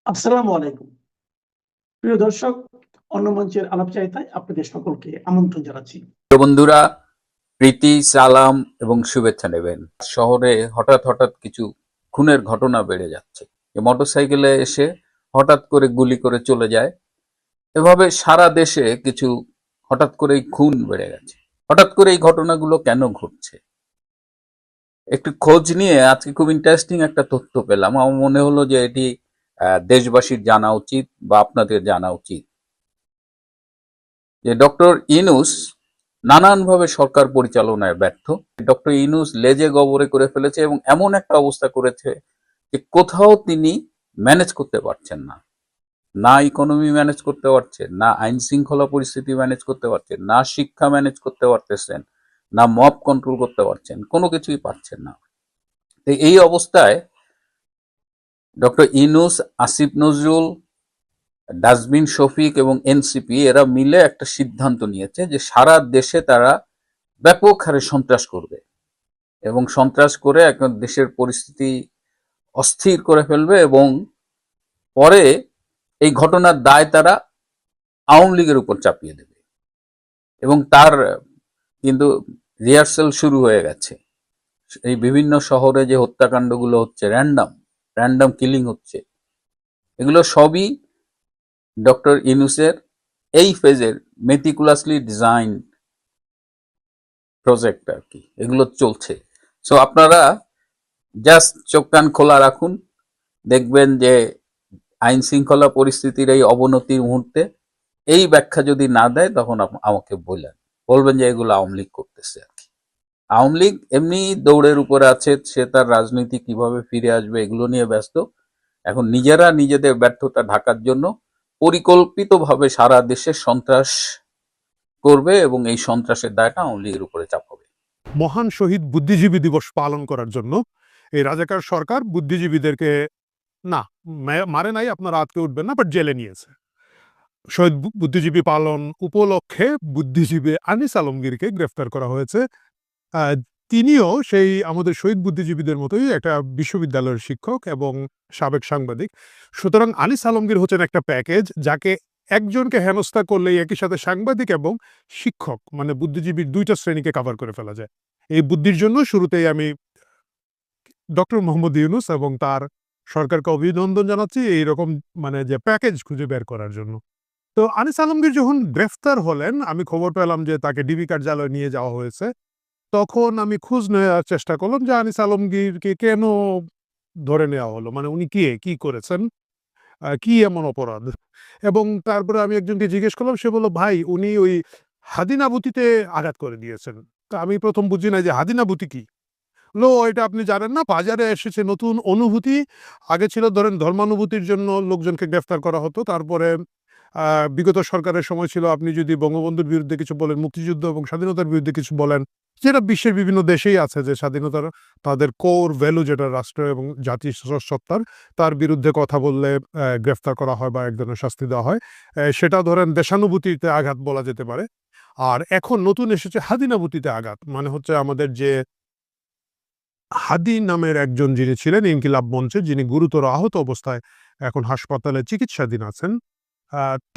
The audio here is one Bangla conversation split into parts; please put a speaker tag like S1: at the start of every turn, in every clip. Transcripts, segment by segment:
S1: আসসালামু আলাইকুম। প্রিয় দর্শক, অন্য মঞ্চের আলাপচারিতায় আপনাদের সকলকে আমন্ত্রণ জানাচ্ছি।
S2: বন্ধুরা, প্রীতি, সালাম এবং শুভেচ্ছা নেবেন। শহরে হঠাৎ হঠাৎ কিছু খুনের ঘটনা বেড়ে যাচ্ছে। মোটরসাইকেলে এসে হঠাৎ করে গুলি করে চলে যায়। এভাবে সারা দেশে কিছু হঠাৎ করেই খুন বেড়ে গেছে। হঠাৎ করে এই ঘটনাগুলো কেন ঘটছে, একটু খোঁজ নিয়ে আজকে খুব ইন্টারেস্টিং একটা তথ্য পেলাম। আমার মনে হলো যে এটি দেশবাসীর জানা উচিত বা আপনাদের জানা উচিত, যে ডক্টর ইউনূস নানানভাবে সরকার পরিচালনায় ব্যর্থ। ডক্টর ইউনূস লেজে গবরে করে ফেলেছে এবং এমন একটা অবস্থা করেছে যে কোথাও তিনি ম্যানেজ করতে পারছেন না। না ইকোনমি ম্যানেজ করতে পারছেন, না আইন শৃঙ্খলা পরিস্থিতি ম্যানেজ করতে পারছেন, না শিক্ষা ম্যানেজ করতে পারতেছেন, না মব কন্ট্রোল করতে পারছেন, কোনো কিছুই পারছেন না। তো এই অবস্থায় ডক্টর ইউনূস, আসিফ নজরুল, ডাস্টবিন শফিক এবং এনসিপি এরা মিলে একটা সিদ্ধান্ত নিয়েছে যে সারা দেশে তারা ব্যাপক হারে সন্ত্রাস করবে এবং সন্ত্রাস করে এখন দেশের পরিস্থিতি অস্থির করে ফেলবে এবং পরে এই ঘটনার দায় তারা আওয়ামী লীগের উপর চাপিয়ে দেবে। এবং তার কিন্তু রিহার্সাল শুরু হয়ে গেছে। এই বিভিন্ন শহরে যে হত্যাকাণ্ডগুলো হচ্ছে, র্যান্ডম কিলিং হচ্ছে, এগুলো সবই ডক্টর ইউনূসের এই ফেজের মেটিকুলাসলি ডিজাইন প্রজেক্ট আর কি, এগুলো চলছে। সো আপনারা জাস্ট চোখ কান খোলা রাখুন, দেখবেন যে আইন শৃঙ্খলা পরিস্থিতির এই অবনতির মুহূর্তে এই ব্যাখ্যা যদি না দেয় তখন আমাকে বলবেন যে এগুলো আওয়ামী লীগ করতেছে আর কি। আওয়ামী লীগ এমনি দৌড়ের উপরে আছে, সে তার রাজনীতি কিভাবে ফিরে আসবে এগুলো নিয়ে ব্যস্ত। এখন নিজেরা নিজেদের ব্যর্থতা ঢাকার জন্য পরিকল্পিতভাবে সারা দেশে সন্ত্রাস করবে এবং এই সন্ত্রাসের দায়টা আওয়ামী লীগের উপরে চাপাবে।
S3: মহান শহীদ বুদ্ধিজীবী দিবস পালন করার জন্য এই রাজাকার সরকার বুদ্ধিজীবীদেরকে না মারে নাই, আপনারা আটকে উঠবেন না, বাট জেলে নিয়েছে। শহীদ বুদ্ধিজীবী পালন উপলক্ষে বুদ্ধিজীবী আনিস আলমগীরকে গ্রেফতার করা হয়েছে। তিনিও সেই আমাদের শহীদ বুদ্ধিজীবীদের মতোই একটা বিশ্ববিদ্যালয়ের শিক্ষক এবং সাবেক সাংবাদিক। সুতরাং আনিস আলমগীর হচ্ছেন একটা প্যাকেজ, যাকে একজনকে হেনস্থা করলেই একই সাথে সাংবাদিক এবং শিক্ষক মানে বুদ্ধিজীবীর দুইটা শ্রেণীকে কভার করে ফেলা যায়। এই বুদ্ধির জন্য শুরুতেই আমি ডক্টর মোহাম্মদ ইউনূস এবং তার সরকারকে অভিনন্দন জানাচ্ছি এইরকম মানে যে প্যাকেজ খুঁজে বের করার জন্য। তো আনিস আলমগীর যখন গ্রেফতার হলেন, আমি খবর পেলাম যে তাকে ডিবি কার্যালয়ে নিয়ে যাওয়া হয়েছে। তখন আমি খোঁজ নেওয়ার চেষ্টা করলাম যে আনিস আলমগীরকে কেন ধরে নেওয়া হলো, মানে উনি কি করেছেন, কি এমন অপরাধ। এবং তারপরে আমি একজনকে জিজ্ঞেস করলাম, সে বলল ভাই উনি ওই হাদিনাবুতিতে আঘাত করে দিয়েছেন। তা আমি প্রথম বুঝি না যে হাদিনাবুতি কি। এটা আপনি জানেন না, বাজারে এসেছে নতুন অনুভূতি। আগে ছিল ধরেন ধর্মানুভূতির জন্য লোকজনকে গ্রেফতার করা হতো, তারপরে বিগত সরকারের সময় ছিল আপনি যদি বঙ্গবন্ধুর বিরুদ্ধে কিছু বলেন, মুক্তিযুদ্ধ এবং স্বাধীনতার বিরুদ্ধে কিছু বলেন, যেটা বিশ্বের বিভিন্ন দেশেই আছে, যে স্বাধীনতার তাদের কোর ভ্যালু যেটা রাষ্ট্র এবং জাতির সত্তার, তার বিরুদ্ধে কথা বললে গ্রেফতার করা হয় বা এক ধরনের শাস্তি দেওয়া হয়। সেটা ধরেন দেশানুভূতিতে আঘাত বলা যেতে পারে। আর এখন নতুন এসেছে হাদিনাভূতিতে আঘাত, মানে হচ্ছে আমাদের যে হাদি নামের একজন যিনি ছিলেন ইনকিলাব মঞ্চে, যিনি গুরুতর আহত অবস্থায় এখন হাসপাতালে চিকিৎসাধীন আছেন,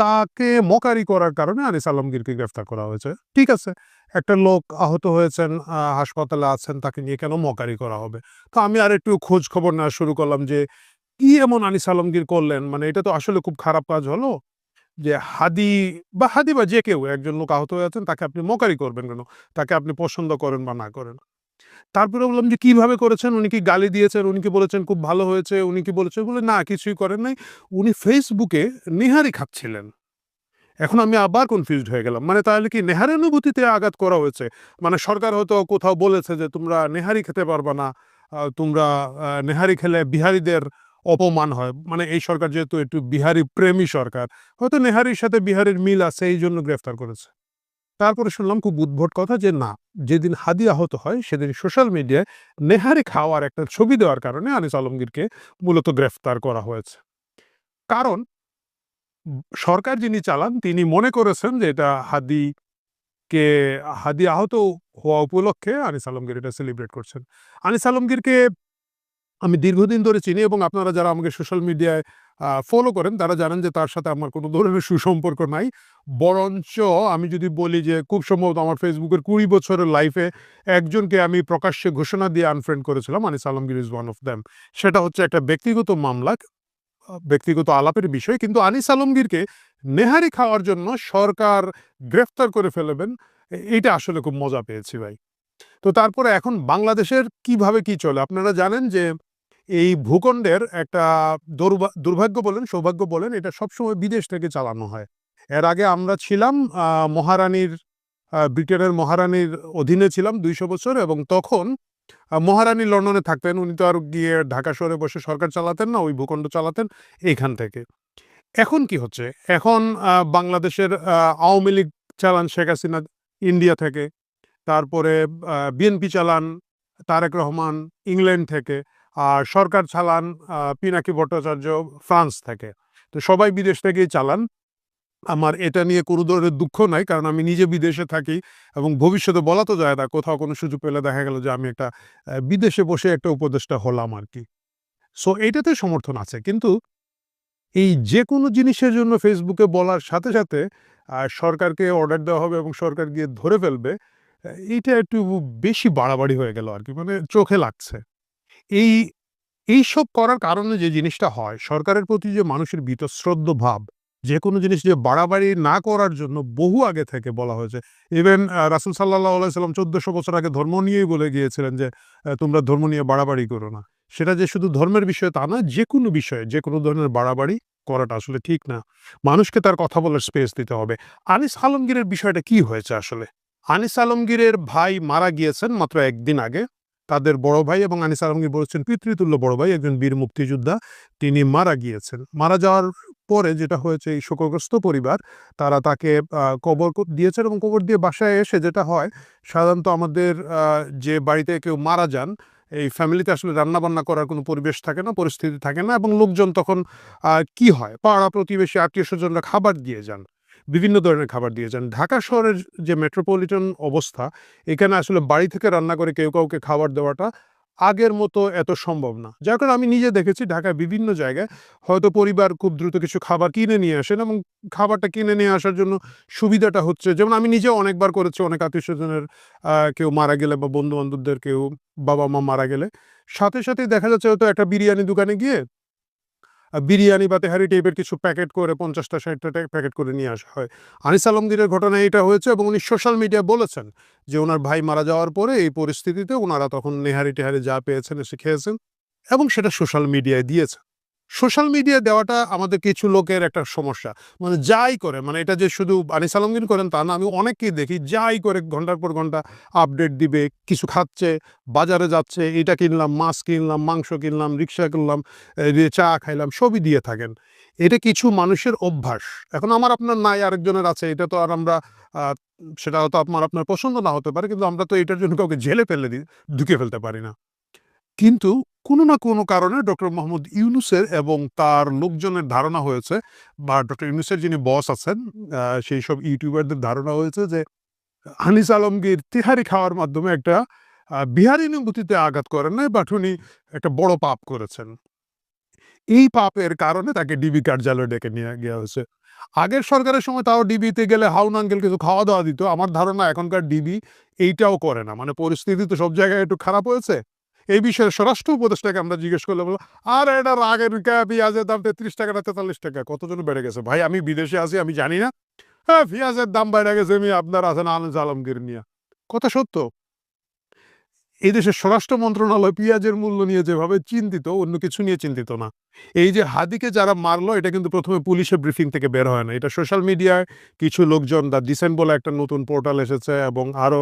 S3: তাকে মকারি করার কারণে আনিস আলমগীরকে গ্রেফতার করা হয়েছে। ঠিক আছে, একটা লোক আহত হয়েছেন, হাসপাতালে আছেন, তাকে নিয়ে কেন মকারি করা হবে? তো আমি আর একটু খোঁজ খবর নেওয়া শুরু করলাম যে কি এমন আনিস আলমগীর করলেন, মানে এটা তো আসলে খুব খারাপ কাজ হলো যে হাদি বা যে কেউ একজন লোক আহত হয়ে আছেন, তাকে আপনি মকারি করবেন কেন? তাকে আপনি পছন্দ করেন বা না করেন। তারপরে বললাম যে কিভাবে করেছেন, উনি কি গালি দিয়েছেন, উনি কি বলেছেন খুব ভালো হয়েছে, উনি কি বলেছেন, বলে না কিছুই করেন নাই, উনি ফেসবুকে নেহারি খাচ্ছিলেন। এখন আমি আবার কনফিউজড হয়ে গেলাম, মানে তাহলে কি নেহারি অনুভূতিতে আঘাত করা হয়েছে? মানে সরকার হয়তো কোথাও বলেছে যে তোমরা নেহারি খেতে পারবা না, তোমরা নেহারি খেলে বিহারীদের অপমান হয়, মানে এই সরকার যেহেতু একটু বিহারি প্রেমী সরকার, হয়তো নেহারির সাথে বিহারের মিল আছে, এই জন্য গ্রেফতার করেছে। তারপরে শুনলাম খুব উদ্ভট কথা যে না, যেদিন হাদি আহত হয় সেদিন সোশ্যাল মিডিয়ায় নেহারি খাওয়ার একটা ছবি দেওয়ার কারণে আনিস আলমগীরকে মূলত গ্রেফতার করা হয়েছে। কারণ সরকার যিনি চালান তিনি মনে করেছেন যে এটা হাদি আহত হওয়া উপলক্ষে আনিস আলমগীর এটা সেলিব্রেট করছেন। আনিস আলমগীরকে আমি দীর্ঘদিন ধরে চিনি এবং আপনারা যারা আমাকে সোশ্যাল মিডিয়ায় ফলো করেন তারা জানেন যে তার সাথে আমার কোনো ধরনের সুসম্পর্ক নাই। বরঞ্চ আমি যদি বলি যে খুব সম্ভবত আমার ফেসবুকের ২০ বছরের লাইফে একজনকে আমি প্রকাশ্যে ঘোষণা দিয়ে আনফ্রেন্ড করেছিলাম। Anis Alamgir is one of them. সেটা হচ্ছে একটা ব্যক্তিগত মামলা, ব্যক্তিগত আলাপের বিষয়। কিন্তু আনিস আলমগীরকে নেহারি খাওয়ার জন্য সরকার গ্রেফতার করে ফেলবেন, এইটা আসলে খুব মজা পেয়েছি ভাই। তো তারপরে এখন বাংলাদেশের কিভাবে কি চলে আপনারা জানেন যে এই ভূখণ্ডের একটা দুর্ভাগ্য বলেন সৌভাগ্য বলেন, এটা সবসময় বিদেশ থেকে চালানো হয়। এর আগে আমরা ছিলাম মহারানীর ব্রিটেনের মহারানীর অধীনে ছিলাম ২০০ বছর, এবং তখন মহারানী লন্ডনে থাকতেন। উনি তো আর গিয়ে ঢাকা শহরে বসে সরকার চালাতেন না, ওই ভূখণ্ড চালাতেন এইখান থেকে। এখন কি হচ্ছে, এখন বাংলাদেশের আওয়ামী লীগ চালান শেখ হাসিনা ইন্ডিয়া থেকে, তারপরে বিএনপি চালান তারেক রহমান ইংল্যান্ড থেকে, আর সরকার চালান পিনাকি ভট্টাচার্য ফ্রান্স থেকে। তো সবাই বিদেশ থেকেই চালান। আমার এটা নিয়ে কোনো ধরনের দুঃখ নাই, কারণ আমি নিজে বিদেশে থাকি এবং ভবিষ্যতে বলা তো যায় না, কোথাও কোনো সুযোগ পেলে দেখা গেল যে আমি একটা বিদেশে বসে একটা উপদেষ্টা হলাম আর কি। সো এইটাতে সমর্থন আছে, কিন্তু এই যে কোনো জিনিসের জন্য ফেসবুকে বলার সাথে সাথে সরকারকে অর্ডার দেওয়া হবে এবং সরকার গিয়ে ধরে ফেলবে, এইটা একটু বেশি বাড়াবাড়ি হয়ে গেল আর কি, মানে চোখে লাগছে। এই এইসব করার কারণে যে জিনিসটা হয়, সরকারের প্রতি যে মানুষের বীতশ্রদ্ধ ভাব, যে কোনো জিনিস যে বাড়াবাড়ি না করার জন্য বহু আগে থেকে বলা হয়েছে। ইভেন রাসূল সাল্লাল্লাহু আলাইহি সাল্লাম ১৪০০ বছর আগে ধর্ম নিয়েই বলে গিয়েছিলেন যে তোমরা ধর্ম নিয়ে বাড়াবাড়ি করো না। সেটা যে শুধু ধর্মের বিষয় তা না, যে কোনো বিষয়ে যে কোনো ধরনের বাড়াবাড়ি করাটা আসলে ঠিক না। মানুষকে তার কথা বলার স্পেস দিতে হবে। আনিস আলমগীরের বিষয়টা কি হয়েছে আসলে? আনিস আলমগীরের ভাই মারা গিয়েছেন মাত্র ১ দিন আগে। তাদের বড় ভাই, এবং আনিস আলমগীর বলেছেন পিতৃতুল্য বড় ভাই, একজন বীর মুক্তিযোদ্ধা, তিনি মারা গিয়েছেন। মারা যাওয়ার পরে যেটা হয়েছে, এই শোকগ্রস্ত পরিবার তারা তাকে কবর দিয়েছেন, এবং কবর দিয়ে বাসায় এসে যেটা হয়, সাধারণত আমাদের যে বাড়িতে কেউ মারা যান, এই ফ্যামিলিতে আসলে রান্নাবান্না করার কোনো পরিবেশ থাকে না, পরিস্থিতি থাকে না, এবং লোকজন তখন কি হয়, পাড়া প্রতিবেশী আত্মীয় স্বজনরা খাবার দিয়ে যান, বিভিন্ন ধরনের খাবার দিয়ে যান। ঢাকা শহরের যে মেট্রোপলিটন অবস্থা, এখানে আসলে বাড়ি থেকে রান্না করে কেউ কাউকে খাবার দেওয়াটা আগের মতো এত সম্ভব না। যার কারণে আমি নিজে দেখেছি ঢাকার বিভিন্ন জায়গায় হয়তো পরিবার খুব দ্রুত কিছু খাবার কিনে নিয়ে আসেন, এবং খাবারটা কিনে নিয়ে আসার জন্য সুবিধাটা হচ্ছে, যেমন আমি নিজেও অনেকবার করেছি, অনেক আত্মীয় স্বজনের কেউ মারা গেলে বা বন্ধু বান্ধবদের কেউ বাবা মা মারা গেলে, সাথে সাথে দেখা যাচ্ছে হয়তো একটা বিরিয়ানি দোকানে গিয়ে বিরিয়ানি বা তেহারি টাইপের কিছু প্যাকেট করে ৫০টা ৬০টা প্যাকেট করে নিয়ে আসা হয়। আনিস আলমগীরের ঘটনায় এটা হয়েছে, এবং উনি সোশ্যাল মিডিয়ায় বলেছেন যে ওনার ভাই মারা যাওয়ার পরে এই পরিস্থিতিতে ওনারা তখন নেহারি টেহারি যা পেয়েছেন এসে খেয়েছেন, এবং সেটা সোশ্যাল মিডিয়ায় দিয়েছে। সোশ্যাল মিডিয়া দেওয়াটা আমাদের কিছু লোকের একটা সমস্যা, মানে যাই করে, মানে এটা যে শুধু আনিস আলমগীর করেন তা না, আমি অনেককেই দেখি যাই করে ঘন্টার পর ঘন্টা আপডেট দিবে, কিছু খাচ্ছে, বাজারে যাচ্ছে, এটা কিনলাম, মাছ কিনলাম, মাংস কিনলাম, রিক্সা কিনলাম, চা খাইলাম, সবই দিয়ে থাকেন। এটা কিছু মানুষের অভ্যাস। এখন আমার আপনার নাই, আরেকজনের আছে, এটা তো আর আমরা সেটা হয়তো আপনার পছন্দ না হতে পারে, কিন্তু আমরা তো এটার জন্য কাউকে জেলে ফেলে ঢুকে ফেলতে পারি না। কিন্তু কোনো না কোনো কারণে ডক্টর মোহাম্মদ ইউনূসের এবং তার লোকজনের ধারণা হয়েছে, বা ডক্টর ইউনূসের যিনি বস আছেন সেই সব ইউটিউবারদের ধারণা হয়েছে যে আনিস আলমগীর তিহারি খাওয়ার মাধ্যমে একটা বিহারানুভূতিতে আঘাত করেন নাই, বাট উনি একটা বড় পাপ করেছেন। এই পাপের কারণে তাকে ডিবি কার্যালয়ে ডেকে নিয়ে গিয়া হয়েছে। আগের সরকারের সময় তাও ডিবিতে গেলে হাউন আঙ্কেল কিছু খাওয়া দাওয়া দিত। আমার ধারণা এখনকার ডিবি এইটাও করে না। মানে পরিস্থিতি তো সব জায়গায় একটু খারাপ হয়েছে। এই বিষয়ে স্বরাষ্ট্র উপদেষ্টাকে আমরা জিজ্ঞেস করলে বলল, আর এটা রাগের পেঁয়াজের দাম ৩৩ টাকা না ৪৩ টাকা, কতজন বেড়ে গেছে? ভাই আমি বিদেশে আছি, আমি জানি না? হ্যাঁ, পেঁয়াজের দাম বেড়ে গেছে, আমি আপনার আছেন আনিস আলমগীর নিয়া। কথা সত্য। এই দেশের স্বরাষ্ট্র মন্ত্রণালয় পেঁয়াজের মূল্য নিয়ে যেভাবে চিন্তিত, অন্য কিছু নিয়ে চিন্তিত না। এই যে হাদিকে যারা মারলো, এটা কিন্তু প্রথমে পুলিশের ব্রিফিং থেকে বের হয় না, এটা সোশ্যাল মিডিয়ায় কিছু লোকজন, দ্য ডিসেন্ট বলে একটা নতুন পোর্টাল এসেছে, এবং আরও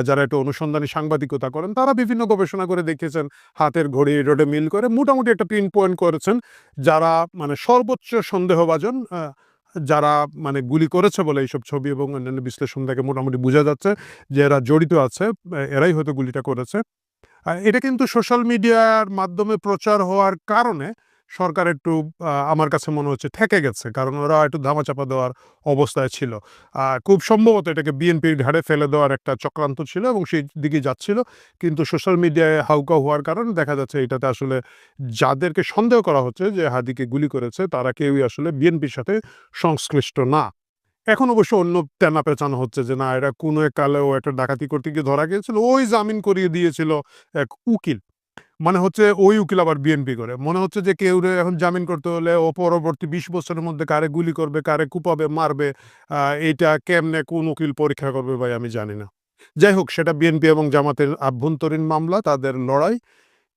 S3: যারা একটু অনুসন্ধানী সাংবাদিকতা করেন, তারা বিভিন্ন গবেষণা করে দেখেছেন, হাতের ঘড়ি রোডে মিল করে মোটামুটি একটা পিন পয়েন্ট করেছেন, যারা মানে সর্বোচ্চ সন্দেহভাজন, যারা মানে গুলি করেছে বলে এইসব ছবি এবং অন্যান্য বিশ্লেষণ থেকে মোটামুটি বোঝা যাচ্ছে যে এরা জড়িত আছে, এরাই হয়তো গুলিটা করেছে। এটা কিন্তু সোশ্যাল মিডিয়ার মাধ্যমে প্রচার হওয়ার কারণে সরকার একটু আমার কাছে মনে হচ্ছে ঠেকে গেছে, কারণ ওরা একটু ধামাচাপা দেওয়ার অবস্থায় ছিল। খুব সম্ভবত এটাকে বিএনপির ঘাড়ে ফেলে দেওয়ার একটা চক্রান্ত ছিল এবং সেই দিকে যাচ্ছিল, কিন্তু সোশ্যাল মিডিয়ায় হাউকা হওয়ার কারণে দেখা যাচ্ছে এটাতে আসলে যাদেরকে সন্দেহ করা হচ্ছে যে হাদিকে গুলি করেছে তারা কেউই আসলে বিএনপির সাথে সংশ্লিষ্ট না। এখন অবশ্য অন্য তেনা পেঁচানো হচ্ছে যে না, এরা কোনো এক কালে ও একটা ডাকাতি করতে গিয়ে ধরা গিয়েছিল, ওই জামিন করিয়ে দিয়েছিল এক উকিল। মানে হচ্ছে ওই উকিল আবার বিএনপি করে। মনে হচ্ছে যে কেউ এখন জামিন করতে হলে ও পরবর্তী 20 বছরের মধ্যে কারে গুলি করবে, কারে কুপাবে, মারবে, এইটা কেমনে কোন উকিল পরীক্ষা করবে ভাই আমি জানি না। যাই হোক, সেটা বিএনপি এবং জামাতের আভ্যন্তরীণ মামলা, তাদের লড়াই।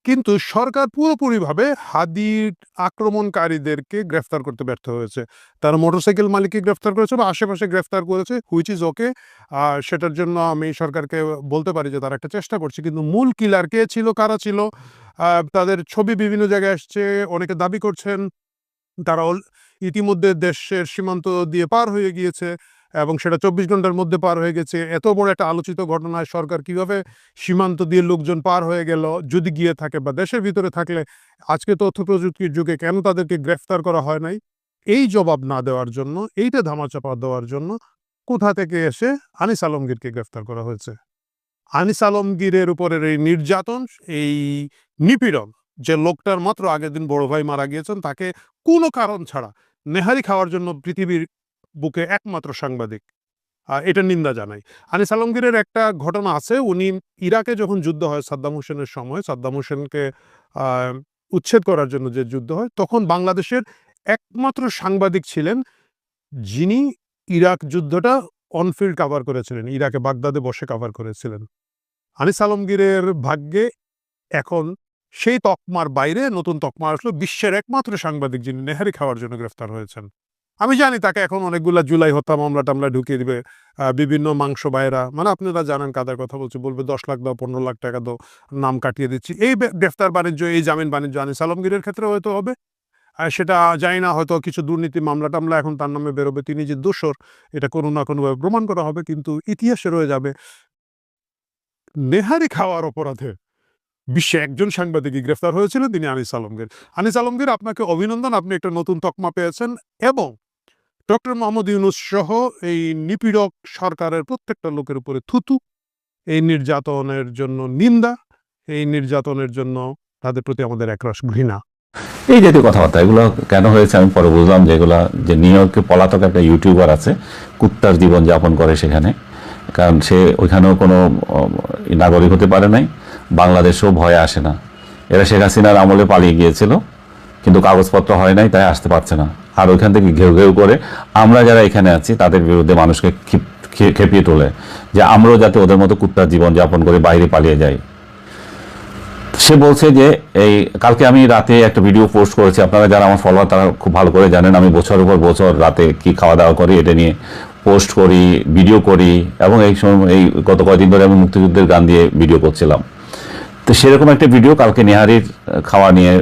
S3: কিন্তু সরকার পুরোপুরিভাবে হাদির আক্রমণকারীদেরকে গ্রেফতার করতে ব্যর্থ হয়েছে। তারা মোটরসাইকেল মালিককে গ্রেফতার করেছে বা আশেপাশে গ্রেফতার করেছে, হুইচ ইজ ওকে। সেটার জন্য আমি সরকারকে বলতে পারি যে তারা একটা চেষ্টা করছে, কিন্তু মূল কিলার কে ছিল, কারা ছিল, তাদের ছবি বিভিন্ন জায়গায় আসছে। অনেকে দাবি করছেন তারা ইতিমধ্যে দেশের সীমান্ত দিয়ে পার হয়ে গিয়েছে এবং সেটা 24 ঘন্টার মধ্যে পার হয়ে গেছে। এত বড় একটা আলোচিত ঘটনায় সরকার কিভাবে সীমান্ত দিয়ে লোকজন পার হয়ে গেল, যদি গিয়ে থাকে বা দেশের ভিতরে থাকলে আজকে তথ্য প্রযুক্তির যুগে কেন তাদেরকে গ্রেফতার করা হয় নাই, এই জবাব না দেওয়ার জন্য, এইটা ধামাচাপা দেওয়ার জন্য কোথা থেকে এসে আনিস আলমগীরকে গ্রেফতার করা হয়েছে। আনিস আলমগীরের উপরের এই নির্যাতন, এই নিপীড়ন, যে লোকটার মাত্র আগের দিন বড় ভাই মারা গিয়েছেন, তাকে কোনো কারণ ছাড়া নেহারি খাওয়ার জন্য পৃথিবীর বুকে একমাত্র সাংবাদিক, এটা নিন্দা জানাই। আনিস আলমগীরের একটা ঘটনা আছে, উনি ইরাকে যখন যুদ্ধ হয় সাদ্দাম হোসেনের সময়, সাদ্দাম হোসেনকে উচ্ছেদ করার জন্য যে যুদ্ধ হয়, তখন বাংলাদেশের একমাত্র সাংবাদিক ছিলেন যিনি ইরাক যুদ্ধটা অনফিল্ড কাভার করেছিলেন, ইরাকে বাগদাদে বসে কাভার করেছিলেন। আনিস আলমগীরের ভাগ্যে এখন সেই তকমার বাইরে নতুন তকমা আসলো, বিশ্বের একমাত্র সাংবাদিক যিনি নেহারি খাওয়ার জন্য গ্রেফতার হয়েছেন। আমি জানি তাকে এখন অনেকগুলা জুলাই হত্যা মামলা টামলা ঢুকিয়ে দিবে বিভিন্ন মাংস বাইরা, মানে আপনারা জানেন কাদের কথা বলছে, বলবে 10 লাখ দাও, 15 লাখ টাকা দাও, নাম কাটিয়ে দিচ্ছি। এই গ্রেফতার বাণিজ্য, এই জামিন বাণিজ্য আনিস আলমগীরের ক্ষেত্রে হয়তো হবে, সেটা জানি না, হয়তো কিছু দুর্নীতি মামলা টামলা এখন তার নামে বেরোবে, তিনি যে দোষর এটা কোনো না কোনোভাবে প্রমাণ করা হবে, কিন্তু ইতিহাসে রয়ে যাবে নেহারি খাওয়ার অপরাধে বিশ্বে একজন সাংবাদিকই গ্রেফতার হয়েছিলেন, তিনি আনিস আলমগীর। আনিস আলমগীর, আপনাকে অভিনন্দন, আপনি একটা নতুন তকমা পেয়েছেন এবং ডক্টর মোহাম্মদ ইউনূস সহ এই নিপীড়ক সরকারের প্রত্যেকটা লোকের উপরে থুতু, এই নির্যাতনের জন্য নিন্দা, এই নির্যাতনের জন্য তাদের প্রতি আমাদের একরাশ ঘৃণা।
S4: এই জাতীয় কথাবার্তা এগুলো কেন হয়েছে আমি পরে বুঝলাম যে এগুলা, যে নিউ ইয়র্কে পলাতক একটা ইউটিউবার আছে, কুত্তার জীবন যাপন করে সেখানে, কারণ সে ওইখানেও কোনো নাগরিক হতে পারে নাই, বাংলাদেশেও ভয়ে আসে না। এরা শেখ হাসিনার আমলে পালিয়ে গিয়েছিল কিন্তু কাগজপত্র হয় নাই, তাই আসতে পারছে না। আর ওইখান থেকে ঘেউ ঘেউ করে আমরা যারা এখানে আছি তাদের বিরুদ্ধে মানুষকে খেপিয়ে তোলে যে আমরাও যাতে ওদের মতো কুত্তার জীবন যাপন করে বাইরে পালিয়ে যাই। সে বলছে যে এই কালকে আমি রাতে একটা ভিডিও পোস্ট করেছি, আপনারা যারা আমার ফলোয়ার তারা খুব ভালো করে জানেন আমি বছরের পর বছর রাতে কি খাওয়া দাওয়া করি এটা নিয়ে পোস্ট করি, ভিডিও করি, এবং এই সময় এই গত কয়েকদিন ধরে আমি মুক্তিযুদ্ধের গান দিয়ে ভিডিও করছিলাম। তো সেরকম একটা ভিডিও কালকে নেহারির খাওয়া নিয়ে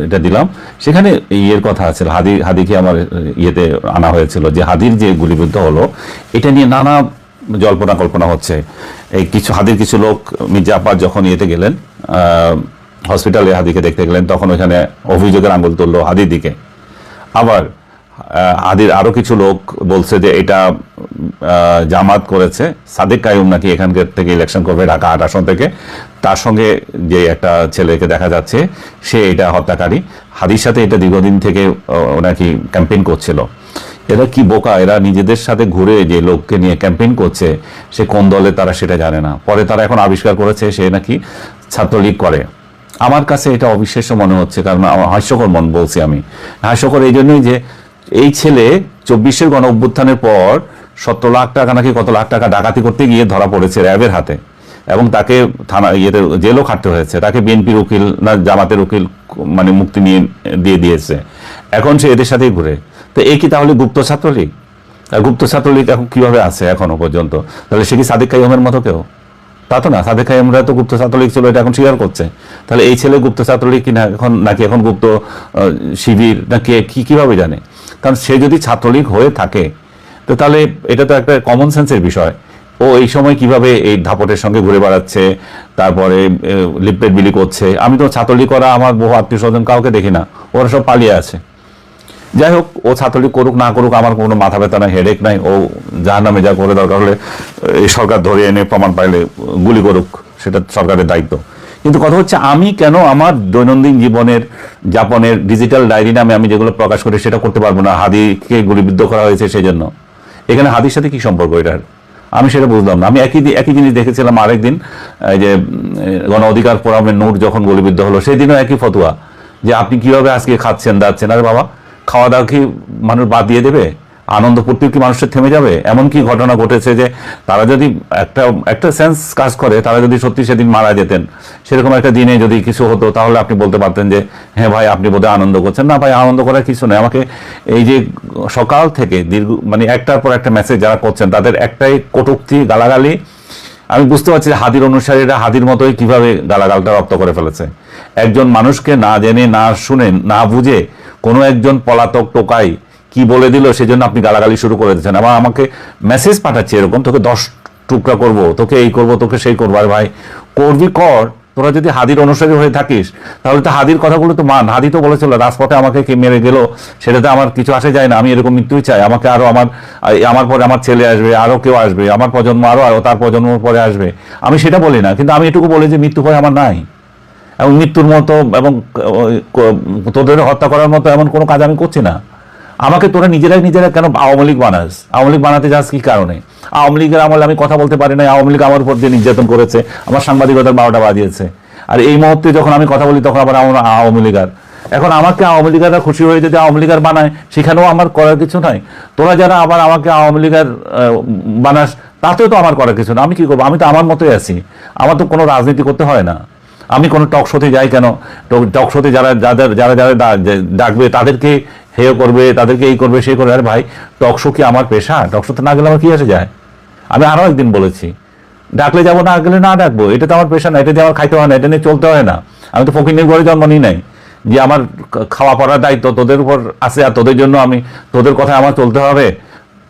S4: এটা দিলাম, সেখানে ইয়ের কথা আছে, হাদিকে আমার ইয়েতে আনা হয়েছিল যে হাদির যে গুলিবিদ্ধ হলো এটা নিয়ে নানা জল্পনা কল্পনা হচ্ছে। এই হাদির কিছু লোক মির্জা আব্বাস যখন ইয়েতে গেলেন হসপিটালে হাদিকে দেখতে গেলেন, তখন ওইখানে অভিযোগের আঙুল তুললো হাদির দিকে। আবার হাদির আরো কিছু লোক বলছে যে এটা জামাত করেছে, সাদেক কাইয়ুম নাকি এখানকার থেকে ইলেকশন করবে ঢাকা 8 আসন থেকে, তার সঙ্গে যে একটা ছেলেকে দেখা যাচ্ছে সে এটা হত্যাকারী, হাদির সাথে এটা দীর্ঘদিন থেকে নাকি ক্যাম্পেইন করছিল। এরা কি বোকা, এরা নিজেদের সাথে ঘুরে যে লোককে নিয়ে ক্যাম্পেইন করছে সে কোন দলে তারা সেটা জানে না। পরে তারা এখন আবিষ্কার করেছে সে নাকি ছাত্রলীগ করে। আমার কাছে এটা অবিশ্বাস্য মনে হচ্ছে, কারণ হাস্যকর বলছি আমি। হাস্যকর এই জন্যই যে এই ছেলে 24-এর গণ অভ্যুত্থানের পর 17 লাখ টাকা নাকি কত লাখ টাকা ডাকাতি করতে গিয়ে ধরা পড়েছে র্যাবের হাতে, এবং তাকে থানা জেলও খাটতে হয়েছে। তাকে বিএনপির উকিল না জামাতের উকিল মানে মুক্তি দিয়ে দিয়েছে, এখন সে এদের সাথেই ঘুরে। তো এই কি তাহলে গুপ্ত ছাত্রলীগ? আর গুপ্ত ছাত্রলীগ এখন কিভাবে আছে এখনো পর্যন্ত? তাহলে সে কি সাদেক কাইয়ুমের মতো কেউ? তা তো না, সাদেক কাইয়ুমরা তো গুপ্ত ছাত্রলীগ ছিল, এটা এখন স্বীকার করছে। তাহলে এই ছেলে গুপ্ত ছাত্রলীগ কিনা এখন, নাকি এখন গুপ্ত শিবির নাকি কিভাবে জানে? কারণ সে যদি ছাত্রলীগ হয়ে থাকে তো তাহলে এটা তো একটা কমন সেন্সের বিষয় ও এই সময় কিভাবে এই ধাপটের সঙ্গে ঘুরে বেড়াচ্ছে, তারপরে লিপলেট বিলি করছে। আমি তো ছাত্রলীগ করা আমার বহু আত্মীয় স্বজন কাউকে দেখি না, ওরা সব পালিয়ে আছে। যাই হোক, ও ছাত্রলীগ করুক না করুক আমার কোনো মাথা ব্যথা নাই, হেডেক নাই। ও জাহান্নামে যা করে, দরকার হলে এই সরকার ধরে এনে প্রমাণ পাইলে গুলি করুক, সেটা সরকারের দায়িত্ব। কিন্তু কথা হচ্ছে, আমি কেন আমার দৈনন্দিন জীবনের যাপনের ডিজিটাল ডায়েরি নামে আমি যেগুলো প্রকাশ করি সেটা করতে পারবো না? হাদিকে গুলিবিদ্ধ করা হয়েছে সেই জন্য। এখানে হাদির সাথে কি সম্পর্ক এটার? আমি সেটা বুঝলাম না। আমি একই জিনিস দেখেছিলাম আরেকদিন, এই যে গণ অধিকার ফোরামের নূর যখন গুলিবিদ্ধ হলো, সেই দিনও একই ফতোয়া যে আপনি কিভাবে আজকে খাচ্ছেন দাচ্ছেন। আরে বাবা, খাওয়া দাওয়া কি মানুষ বাদ দিয়ে দেবে? আনন্দ ফুর্তি কি মানুষের থেমে যাবে? এমন কি ঘটনা ঘটেছে যে তারা যদি একটা সেন্স কাজ করে, তারা যদি সত্যি সেদিন মারা যেতেন, সেরকম একটা দিনে যদি কিছু হতো, তাহলে আপনি বলতে পারতেন যে হ্যাঁ ভাই আপনি বোধহয় আনন্দ করছেন। না ভাই, আনন্দ করার কিছু নেই। আমাকে এই যে সকাল থেকে মানে একটার পর একটা মেসেজ যারা করছেন, তাদের একটাই কটূক্তি, গালাগালি। আমি বুঝতে পারছি হাদির অনুসারীরা হাদির মতোই কিভাবে গালাগালটা রপ্ত করে ফেলেছে। একজন মানুষকে না জেনে, না শুনে, না বুঝে কোনো একজন পলাতক টোকাই কি বলে দিল, সেজন্য আপনি গালাগালি শুরু করে দিচ্ছেন। আবার আমাকে মেসেজ পাঠাচ্ছে এরকম, তোকে 10 টুকরা করব, তোকে এই করব, তোকে সেই করবো। আর ভাই, করবি কর। তোরা যদি হাদির অনুসারী হয়ে থাকিস, তাহলে তো হাদির কথাগুলো তো মান। হাদি তো বলেছিল রাজপথে আমাকে কে মেরে গেল সেটাতে আমার কিছু আসে যায় না, আমি এরকম মৃত্যুই চাই। আমাকে আরো আমার পরে আমার ছেলে আসবে, আরো কেউ আসবে, আমার প্রজন্ম আরো তার প্রজন্ম পরে আসবে। আমি সেটা বলি না, কিন্তু আমি এটুকু বলি যে মৃত্যু ভয় আমার নাই, এবং মৃত্যুর মতো এবং তোদের হত্যা করার মতো এমন কোনো কাজ আমি করছি না। আমাকে তোরা নিজেরা কেন আওয়ামী লীগ বানাস? আওয়ামী লীগ বানাতে যাস কি কারণে? আওয়ামী লীগের আমলে আমি কথা বলতে পারি না, আওয়ামী লীগ আমার উপর দিয়ে নির্যাতন করেছে, আমার সাংবাদিকতার 12টা বাজিয়েছে। আর এই মুহূর্তে যখন আমি কথা বলি তখন আবার আমার আওয়ামী লীগার। এখন আমাকে আওয়ামী লীগাররা খুশি হয়ে যদি আওয়ামী লীগার বানায়, সেখানেও আমার করার কিছু নাই। তোরা যারা আবার আমাকে আওয়ামী লীগার বানাস, তাতেও তো আমার করার কিছু না। আমি কি করবো? আমি তো আমার মতোই আছি, আমার তো কোনো রাজনীতি করতে হয় না। আমি কোনো টক শোতে যাই কেন? টক শোতে যারা ডাকবে তাদেরকে হেয় করবে, তাদেরকে এই করবে সেই করবে। আরে ভাই, টক শো কি আমার পেশা? টক শোতে না গেলে আমার কি আসে যায়? আমি আরো একদিন বলেছি, ডাকলে যাবো, না গেলে না ডাকবো, এটা তো আমার পেশা না, এটা দিয়ে আমার খাইতে হয় না, এটা নিয়ে চলতে হয় না। আমি তো ফকিরের ঘরে জন্ম নিই নাই যে আমার খাওয়া পড়ার দায়িত্ব তোদের উপর আছে, আর তোদের জন্য তোদের কথায় আমার চলতে হবে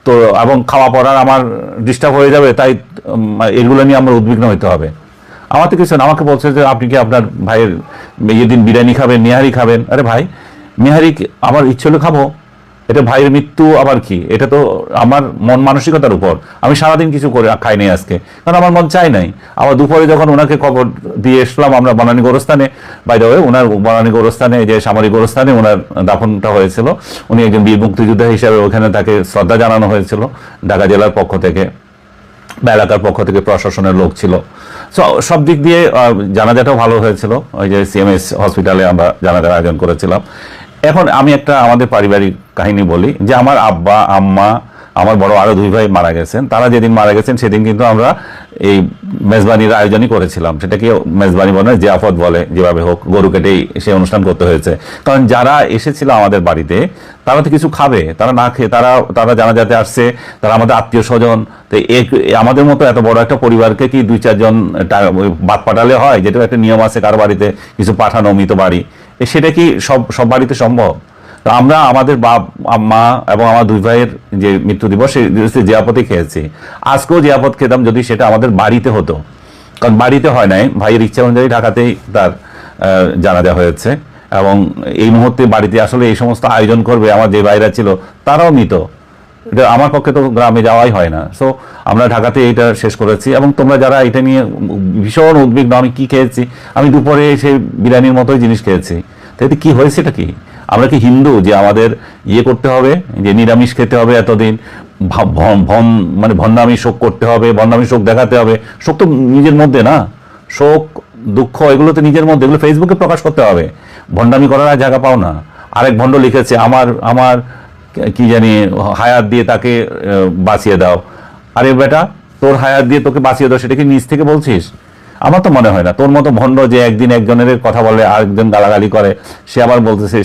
S4: তো, এবং খাওয়া পড়ার আমার ডিস্টার্ব হয়ে যাবে, তাই এগুলো নিয়ে আমার উদ্বিগ্ন হইতে হবে। আমার তো কিছু না। আমাকে বলছে যে আপনি কি আপনার ভাইয়ের দিন বিরিয়ানি খাবেন, নিহারি খাবেন। আরে ভাই, নিহারি আমার ইচ্ছে হলে খাবো, এটা ভাইয়ের মৃত্যু আবার কি? এটা তো আমার মন মানসিকতার উপর। আমি সারাদিন কিছু করে খাই নাই আজকে, কারণ আমার মন চাই নাই। আবার দুপুরে যখন ওনাকে খবর দিয়ে এসলাম আমরা বনানী গোরস্থানে, বাইরে হয়ে ওনার বনানী গোরস্থানে, যে সামরিক গোরস্থানে ওনার দাফনটা হয়েছিল। উনি একজন বীর মুক্তিযোদ্ধা হিসাবে ওখানে তাকে শ্রদ্ধা জানানো হয়েছিল ঢাকা জেলার পক্ষ থেকে বা এলাকার পক্ষ থেকে, প্রশাসনের লোক ছিল। সব দিক দিয়ে জানাজাটাও ভালো হয়েছিল। ওই যে সিএমএস হসপিটালে আমরা জানাজার আয়োজন করেছিলাম। এখন আমি একটা আমাদের পারিবারিক কাহিনী বলি, যে আমার আব্বা, আম্মা, আমার বড় আরো 2 ভাই মারা গেছেন। তারা যেদিন মারা গেছেন সেদিন কিন্তু আমরা এই মেজবানির আয়োজনই করেছিলাম। সেটাকে মেজবানি বলে, জিয়াফত বলে, যেভাবে হোক গরু কেটেই সে অনুষ্ঠান করতে হয়েছে। কারণ যারা এসেছিল আমাদের বাড়িতে, তারা তো কিছু খাবে, তারা না খেয়ে তারা জানাজাতে আসছে, তারা আমাদের আত্মীয় স্বজন। তো আমাদের মতো এত বড় একটা পরিবারকে কি 2-4 জন বাদ পাঠালে হয়? যেটা একটা নিয়ম আছে কারো বাড়িতে কিছু পাঠানো, মৃত বাড়ি, সেটা কি সব বাড়িতে সম্ভব? তো আমরা আমাদের মা এবং আমার 2 ভাইয়ের যে মৃত্যু দিবস, সেই জিয়াপতই খেয়েছি। আজকেও জিয়াপত খেতাম যদি সেটা আমাদের বাড়িতে হতো, কারণ বাড়িতে হয় নাই। ভাইয়ের ইচ্ছা অনুযায়ী ঢাকাতেই তার জানাজা হয়েছে। এবং এই মুহূর্তে বাড়িতে আসলে এই সমস্ত আয়োজন করবে, আমার যে ভাইরা ছিল তারাও মৃত। এটা আমার পক্ষে তো গ্রামে যাওয়াই হয় না। সো আমরা ঢাকাতে এটা শেষ করেছি। এবং তোমরা যারা এটা নিয়ে ভীষণ উদ্বিগ্ন, আমি কি খেয়েছি? আমি দুপুরে সেই বিরিয়ানির মতোই জিনিস খেয়েছি। তাতে কি হয়েছে? এটা কি আমরা কি হিন্দু যে আমাদের করতে হবে, যে নিরামিষ খেতে হবে এতদিন, মানে ভণ্ডামি শোক করতে হবে, ভণ্ডামি শোক দেখাতে হবে? শোক তো নিজের মধ্যে না, শোক দুঃখ এগুলো তো নিজের মধ্যে, এগুলো ফেসবুকে প্রকাশ করতে হবে। ভণ্ডামি করার আর জায়গা পাও না। আরেক ভণ্ড লিখেছে আমার কি জানি হায়াত দিয়ে তাকে বাঁচিয়ে দাও। আরে বেটা, তোর হায়াত দিয়ে তোকে বাঁচিয়ে দাও, সেটা কি নিজ থেকে বলছিস? আমার তো মনে হয় না। তোর মতো ভণ্ড যে একদিন একজনের কথা বলে, আরেকজন গালাগালি করে, সে আবার বলতেছে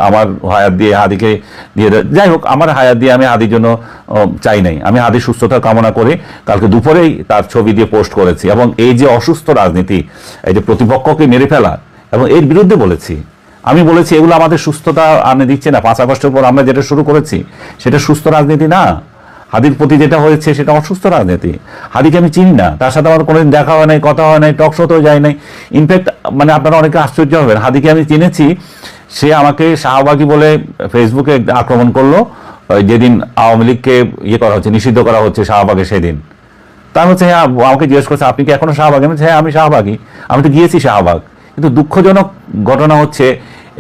S4: আমার হায়াত দিয়ে হাদিকে দিয়ে দেয়। যাই হোক, আমার হায়াত দিয়ে আমি হাদির জন্য চাই নাই। আমি হাদির সুস্থতা কামনা করে কালকে দুপুরেই তার ছবি দিয়ে পোস্ট করেছি। এবং এই যে অসুস্থ রাজনীতি, এই যে প্রতিপক্ষকে মেরে ফেলা, এবং এর বিরুদ্ধে বলেছি। আমি বলেছি এগুলো আমাদের সুস্থতা আনে দিচ্ছে না। 5 আগস্টের পর আমরা যেটা শুরু করেছি সেটা সুস্থ রাজনীতি না। হাদির প্রতি যেটা হয়েছে সেটা অসুস্থ রাজনীতি। হাদিকে আমি চিনি না, তার সাথে আমার কোনোদিন দেখা হয় নাই, কথা হয় নাই, টক শোতেও যায় নাই। ইনফ্যাক্ট মানে আপনারা অনেকে আশ্চর্য হবেন, হাদিকে আমি চিনেছি, সে আমাকে শাহবাগী বলে ফেসবুকে আক্রমণ করলো ওই যেদিন আওয়ামী লীগকে করা হচ্ছে, নিষিদ্ধ করা হচ্ছে শাহবাগে সেদিন। তার হচ্ছে হ্যাঁ, আমাকে জিজ্ঞেস করছে আপনি কি এখনো শাহবাগ? আমি বলছি, হ্যাঁ আমি শাহবাগী, আমি তো গিয়েছি শাহবাগ। কিন্তু দুঃখজনক ঘটনা হচ্ছে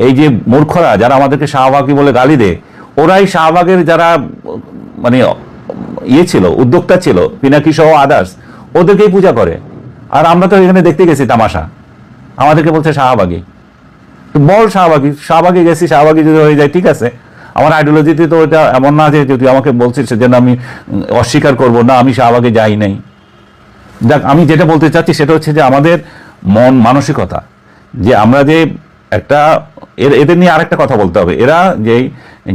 S4: এই যে মূর্খরা যারা আমাদেরকে শাহবাগী বলে গালি দেয়, ওরাই শাহবাগের যারা মানে ছিল, উদ্যোক্তা ছিল, পিনাকি সহ আদার্স, ওদেরকেই পূজা করে। আর আমরা তো এখানে দেখতে গেছি তামাশা, আমাদেরকে বলছে শাহবাগী। তো বল শাহবাগী, শাহবাগী গেছি, শাহবাগী যদি হয়ে যায় ঠিক আছে। আমার আইডিওলজিতে তো এটা এমন না যে যদি আমাকে বলছিস সেজন্য আমি অস্বীকার করব না, আমি শাহবাগে যাই নাই। দেখ, আমি যেটা বলতে চাচ্ছি সেটা হচ্ছে যে আমাদের মন মানসিকতা, যে আমরা যে একটা এদের নিয়ে আরেকটা কথা বলতে হবে। এরা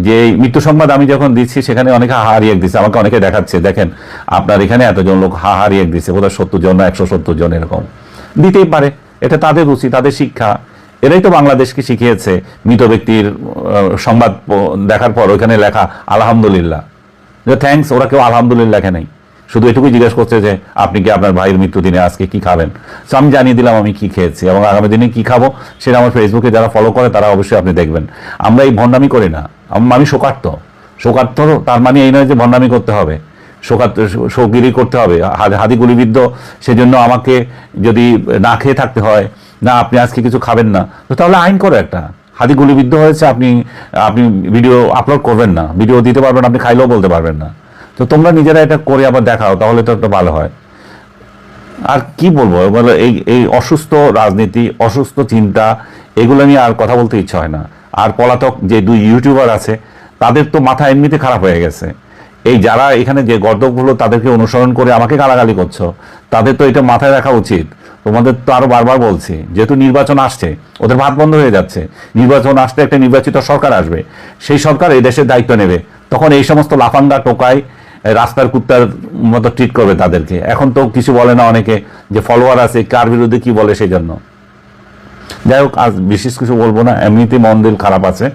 S4: যে মৃত্যু সংবাদ আমি যখন দিচ্ছি সেখানে অনেকে হাহা রিয়েক্ট দিচ্ছে, আমাকে অনেকে দেখাচ্ছে, দেখেন আপনার এখানে এতজন লোক হাহা রিয়েক্ট দিচ্ছে, বোধহয় 70 জন না 170 জন এরকম। দিতেই পারে, এটা তাদের রুচি, তাদের শিক্ষা। এরাই তো বাংলাদেশকে শিখিয়েছে মৃত ব্যক্তির সংবাদ দেখার পর ওইখানে লেখা আলহামদুলিল্লাহ, থ্যাঙ্কস। ওরা কেউ আলহামদুলিল্লাহ লেখে নাই, শুধু এটুকুই জিজ্ঞেস করছে যে আপনি কি আপনার ভাইয়ের মৃত্যুদিনে আজকে কি খাবেন। তো আমি জানিয়ে দিলাম আমি কি খেয়েছি এবং আগামী দিনে কি খাবো সেটা আমার ফেসবুকে যারা ফলো করে তারা অবশ্যই আপনি দেখবেন। আমরা এই ভণ্ডামি করি না, আমি শোকার্ত। শোকার্ত তার মানে এই নয় যে ভণ্ডামি করতে হবে, শোকগিরি করতে হবে, হাদি গুলিবিদ্ধ, সেজন্য আমাকে যদি না খেয়ে থাকতে হয়, না আপনি আজকে কিছু খাবেন না, তো তাহলে আইন করো একটা। হাদি গুলিবিদ্ধ হয়েছে, আপনি ভিডিও আপলোড করবেন না, ভিডিও দিতে পারবেন, আপনি খাইলেও বলতে পারবেন না। তো তোমরা নিজেরা এটা করে আবার দেখাও, তাহলে তো একটা ভালো হয়। আর কি বলবো, বলে এই অসুস্থ রাজনীতি, অসুস্থ চিন্তা, এগুলো নিয়ে আর কথা বলতে ইচ্ছা হয় না। আর পলাতক যে 2 ইউটিউবার আছে তাদের তো মাথা এমনিতে খারাপ হয়ে গেছে। এই যারা এখানে যে গর্দকগুলো তাদেরকে অনুসরণ করে আমাকে গালাগালি করছো, তাদের তো এটা মাথায় রাখা উচিত। তোমাদের তো আরো বারবার বলছি, যেহেতু নির্বাচন আসছে, ওদের ভাত বন্ধ হয়ে যাচ্ছে, নির্বাচন আসলে একটা নির্বাচিত সরকার আসবে, সেই সরকার এই দেশের দায়িত্ব নেবে, তখন এই সমস্ত লাফাঙ্গা টোকাই রাস্তার কুত্তার মতো ট্রিট করবে তাদেরকে। এখন তো কিছু বলে না অনেকে, যে ফলোয়ার আছে কার বিরুদ্ধে কি বলে সেই জন্য। যাই হোক, আজ বিশেষ কিছু বলবো না, এমনিতে মন দিল খারাপ আছে।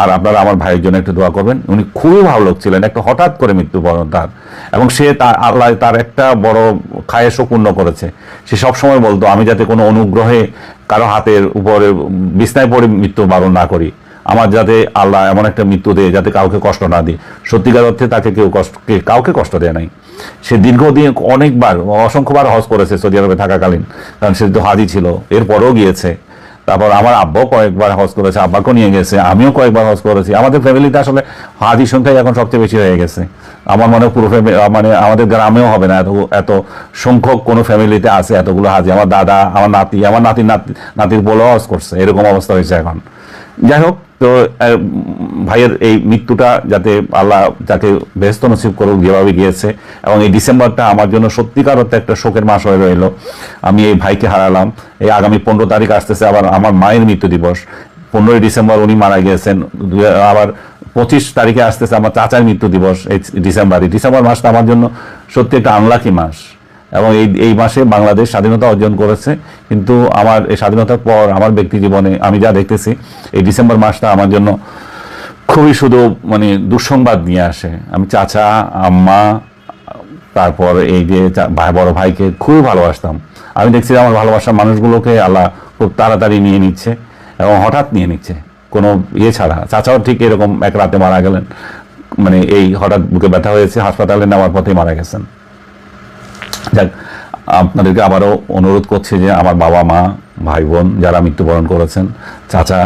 S4: আর আপনারা আমার ভাইয়ের জন্য একটু দোয়া করবেন, উনি খুবই ভালো লোক ছিলেন, একটা হঠাৎ করে মৃত্যুবরণ তার, এবং সে আল্লাহ তার একটা বড় খায়েশও পূর্ণ করেছে। সে সবসময় বলতো আমি যাতে কোনো অনুগ্রহে কারো হাতের উপরে বিছনায় পড়ে মৃত্যুবরণ না করি, আমার যাতে আল্লাহ এমন একটা মৃত্যু দেয় যাতে কাউকে কষ্ট না দিই। সত্যিকার অর্থে তাকে কাউকে কষ্ট দেয় নাই। সে দীর্ঘদিন অনেকবার অসংখ্যবার হজ করেছে সৌদি আরবে থাকাকালীন, কারণ সে তো হাজি ছিল, এরপরেও গিয়েছে। তারপর আমার আব্বাও কয়েকবার হজ করেছে, আব্বাকেও নিয়ে গেছে, আমিও কয়েকবার হজ করেছি। আমাদের ফ্যামিলিতে আসলে হাজির সংখ্যাই এখন সবচেয়ে বেশি হয়ে গেছে। আমার মনে পুরো মানে আমাদের গ্রামেও হবে না এত সংখ্যক কোনো ফ্যামিলিতে আছে এতগুলো হাজি। আমার দাদা, আমার নাতি, আমার নাতির বলেও হজ করছে, এরকম অবস্থা হয়েছে এখন। যাই হোক, তো ভাইয়ের এই মৃত্যুটা যাতে আল্লাহ তাকে বেহেশত নসিব করুক যেভাবে গিয়েছে। এবং এই ডিসেম্বরটা আমার জন্য সত্যিকার অর্থে একটা শোকের মাস হয়ে রইল। আমি এই ভাইকে হারালাম। এই আগামী 15 তারিখ আসতেছে আবার আমার মায়ের মৃত্যু দিবস। 15ই ডিসেম্বর উনি মারা গিয়েছেন। আবার 25 তারিখে আসতেছে আমার চাচার মৃত্যু দিবস। এই ডিসেম্বর মাসটা আমার জন্য সত্যি একটা আনলাকি মাস। এবং এই মাসে বাংলাদেশ স্বাধীনতা অর্জন করেছে, কিন্তু আমার এই স্বাধীনতার পর আমার ব্যক্তি জীবনে আমি যা দেখতেছি, এই ডিসেম্বর মাসটা আমার জন্য খুবই শুধু মানে দুঃসংবাদ নিয়ে আসে। আমি চাচা, আম্মা, তারপর এই যে বড় ভাইকে খুবই ভালোবাসতাম। আমি দেখছি আমার ভালোবাসার মানুষগুলোকে আল্লাহ খুব তাড়াতাড়ি নিয়ে নিচ্ছে এবং হঠাৎ নিয়ে নিচ্ছে, কোনো ছাড়া। চাচাও ঠিক এরকম এক রাতে মারা গেলেন, মানে এই হঠাৎ বুকে ব্যথা হয়েছে, হাসপাতালে নেওয়ার পথেই মারা গেছেন। যাক, আপনাদেরকে আবারও অনুরোধ করছি যে আমার বাবা মা, ভাই বোন যারা মৃত্যুবরণ করেছেন, চাচা,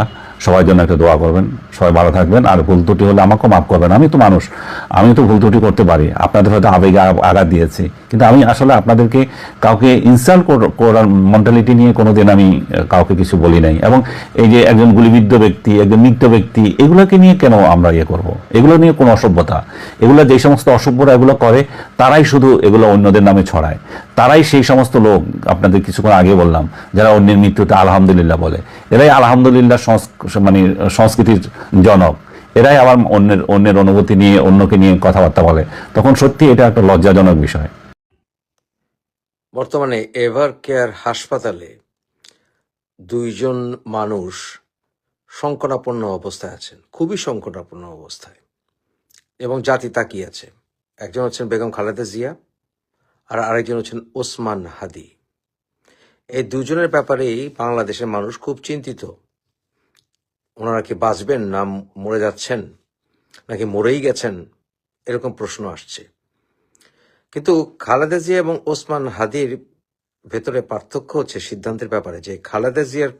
S4: সবার জন্য একটা দোয়া করবেন। সবাই ভালো থাকবেন। আর ভুল ত্রুটি হলে আমাকেও মাফ করবেন। আমি তো মানুষ, আমি তো ভুল ত্রুটি করতে পারি। আপনাদের হয়তো আবেগে আঘাত দিয়েছি, কিন্তু আমি আসলে আপনাদেরকে কাউকে ইনসাল্ট করার মেন্টালিটি নিয়ে কোনোদিন আমি কাউকে কিছু বলি নাই। এবং এই যে একজন গুলিবিদ্ধ ব্যক্তি, একজন মৃত ব্যক্তি, এগুলোকে নিয়ে কেন আমরা করব? এগুলো নিয়ে কোনো অসভ্যতা, এগুলো যে সমস্ত অসভ্যরা এগুলো করে তারাই শুধু এগুলো অন্যদের নামে ছড়ায়। তারাই সেই সমস্ত লোক, আপনাদের কিছুক্ষণ আগে বললাম, যারা অন্যের মৃত্যুতে আলহামদুলিল্লাহ বলে। এরাই আলহামদুলিল্লাহ মানে সংস্কৃতির জনক। এরাই আবার অন্যের অনুভূতি নিয়ে, অন্যকে নিয়ে কথাবার্তা বলে। তখন সত্যি এটা একটা লজ্জাজনক বিষয়।
S5: বর্তমানে এভার কেয়ার হাসপাতালে 2 জন মানুষ সংকটাপন্ন অবস্থায় আছেন, খুবই সংকটাপন্ন অবস্থায়, এবং জাতি তাকিয়ে আছে। একজন হচ্ছেন বেগম খালেদা জিয়া আর আরেকজন হচ্ছেন ওসমান হাদি। এই দুজনের ব্যাপারেই বাংলাদেশের মানুষ খুব চিন্তিত। ওনারা কি বাঁচবেন না মরে যাচ্ছেন, নাকি মরেই গেছেন, এরকম প্রশ্ন আসছে। কিন্তু খালেদা জিয়া এবং ওসমান হাদির ভেতরে পার্থক্য হচ্ছে সিদ্ধান্তের ব্যাপারে, যে খালেদা জিয়ার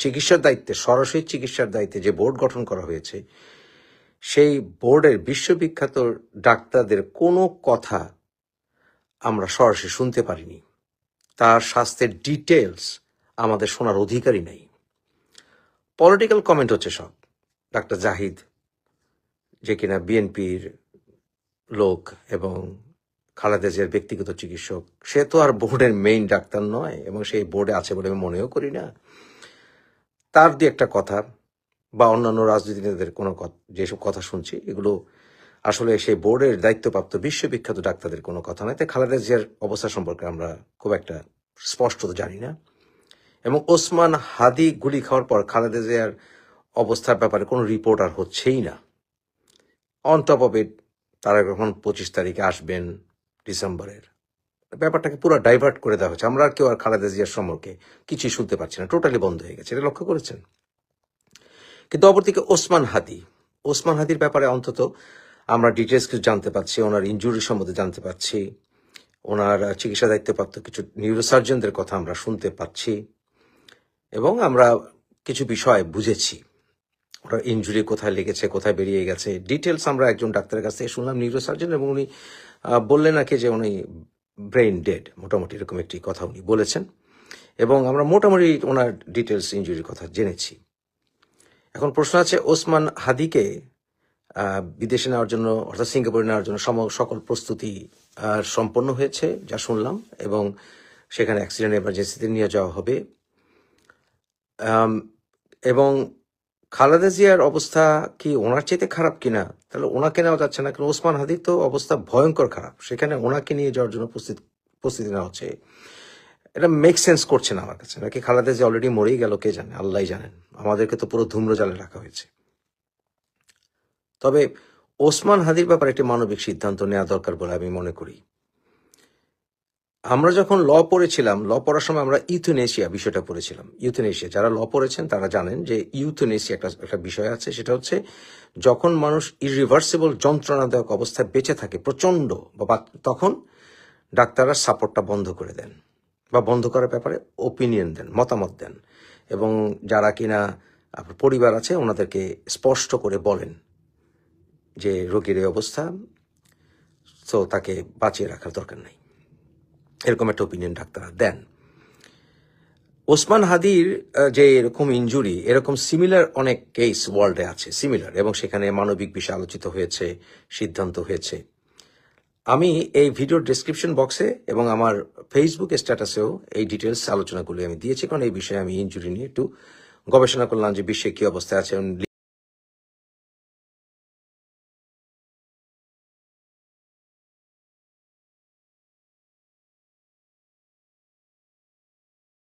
S5: চিকিৎসার দায়িত্বে, সরাসরি চিকিৎসার দায়িত্বে যে বোর্ড গঠন করা হয়েছে, সেই বোর্ডের বিশ্ববিখ্যাত ডাক্তারদের কোনো কথা আমরা সরাসরি শুনতে পারিনি। তার স্বাস্থ্যের ডিটেলস আমাদের শোনার অধিকারই নেই। পলিটিক্যাল কমেন্ট হচ্ছে সব। ডাক্তার জাহিদ, যে কিনা বিএনপির লোক এবং খালেদা জিয়ার ব্যক্তিগত চিকিৎসক, সে তো আর বোর্ডের মেইন ডাক্তার নয় এবং সেই বোর্ডে আছে বলে আমি মনেও করি না। তার দিয়ে একটা কথা বা অন্যান্য রাজনীতিবিদদের কোনো যেসব কথা শুনছি, এগুলো আসলে সেই বোর্ডের দায়িত্বপ্রাপ্ত বিশ্ববিখ্যাত ডাক্তারদের কোনো কথা নয়। তাই খালেদা জিয়ার অবস্থা সম্পর্কে আমরা খুব একটা স্পষ্টত জানি না। এবং ওসমান হাদি গুলি খাওয়ার পর খালেদা জিয়ার অবস্থার ব্যাপারে কোনো রিপোর্ট আর হচ্ছেই না। অন টপ অফ ইট, তারা যখন 25 তারিখে আসবেন ডিসেম্বরের, ব্যাপারটাকে পুরো ডাইভার্ট করে দেওয়া হচ্ছে। আমরা আর কেউ আর খালেদা জিয়ার সম্পর্কে কিছুই শুনতে পাচ্ছি না, টোটালি বন্ধ হয়ে গেছে। এটা লক্ষ্য করেছেন? কিন্তু অপরদিকে ওসমান হাদির ব্যাপারে অন্তত আমরা ডিটেলস কিছু জানতে পারছি, ওনার ইনজুরি সম্বন্ধে জানতে পারছি, ওনার চিকিৎসা দায়িত্বপ্রাপ্ত কিছু নিউরোসার্জনদের কথা আমরা শুনতে পাচ্ছি এবং আমরা কিছু বিষয় বুঝেছি। ওনার ইনজুরি কোথায় লেগেছে, কোথায় বেরিয়ে গেছে, ডিটেলস আমরা একজন ডাক্তারের কাছ থেকে শুনলাম, নিউরোসার্জন, এবং উনি বললেন নাকি যে উনি ব্রেইন ডেড, মোটামুটি এরকম একটি কথা উনি বলেছেন। এবং আমরা মোটামুটি ওনার ডিটেলস ইনজুরির কথা জেনেছি। এখন প্রশ্ন আছে, ওসমান হাদিকে বিদেশে নেওয়ার জন্য, অর্থাৎ সিঙ্গাপুরে নেওয়ার জন্য সকল প্রস্তুতি সম্পন্ন হয়েছে যা শুনলাম, এবং সেখানে অ্যাক্সিডেন্ট এমার্জেন্সিতে নিয়ে যাওয়া হবে। এবং খালেদা জিয়ার অবস্থা কি ওনার চাইতে খারাপ কিনা, তাহলে ওনাকে নেওয়া যাচ্ছে না, কারণ ওসমান হাদির তো অবস্থা ভয়ঙ্কর খারাপ, সেখানে ওনাকে নিয়ে যাওয়ার জন্য প্রস্তুতি নেওয়া হচ্ছে। এটা মেক সেন্স করছে না আমার কাছে। নাকি খালেদা জিয়া অলরেডি মরেই গেল, কে জানে, আল্লাহ জানেন। আমাদেরকে তো পুরো ধূম্রজালে রাখা হয়েছে। তবে ওসমান হাদির ব্যাপারে একটি মানবিক সিদ্ধান্ত নেওয়া দরকার বলে আমি মনে করি। আমরা যখন ল পড়েছিলাম, ল পড়ার সময় আমরা ইউথেনেশিয়া বিষয়টা পড়েছিলাম। ইউথেনেশিয়া, যারা ল পড়েছেন তারা জানেন যে ইউথেনেশিয়া একটা বিষয় আছে। সেটা হচ্ছে যখন মানুষ ইরিভার্সিবল যন্ত্রণাদায়ক অবস্থায় বেঁচে থাকে প্রচন্ড, বা তখন ডাক্তাররা সাপোর্টটা বন্ধ করে দেন বা বন্ধ করার ব্যাপারে ওপিনিয়ন দেন, মতামত দেন, এবং যারা কিনা পরিবার আছে ওনাদেরকে স্পষ্ট করে বলেন যে রোগীর এই অবস্থা, তো তাকে বাঁচিয়ে রাখার দরকার নাই, এরকম একটা ওপিনিয়ন ডাক্তাররা দেন। ওসমান হাদির যে এরকম ইনজুরি, এরকম সিমিলার অনেক কেস ওয়ার্ল্ডে আছে, সিমিলার, এবং সেখানে মানবিক বিষয় আলোচিত হয়েছে, সিদ্ধান্ত হয়েছে। আমি এই ভিডিওর ডেসক্রিপশন বক্সে এবং আমার ফেসবুক স্ট্যাটাসেও এই ডিটেলস আলোচনাগুলো আমি দিয়েছি, কারণ এই বিষয়ে আমি ইনজুরি নিয়ে একটু গবেষণা করলাম যে বিশ্বে কি অবস্থায় আছে।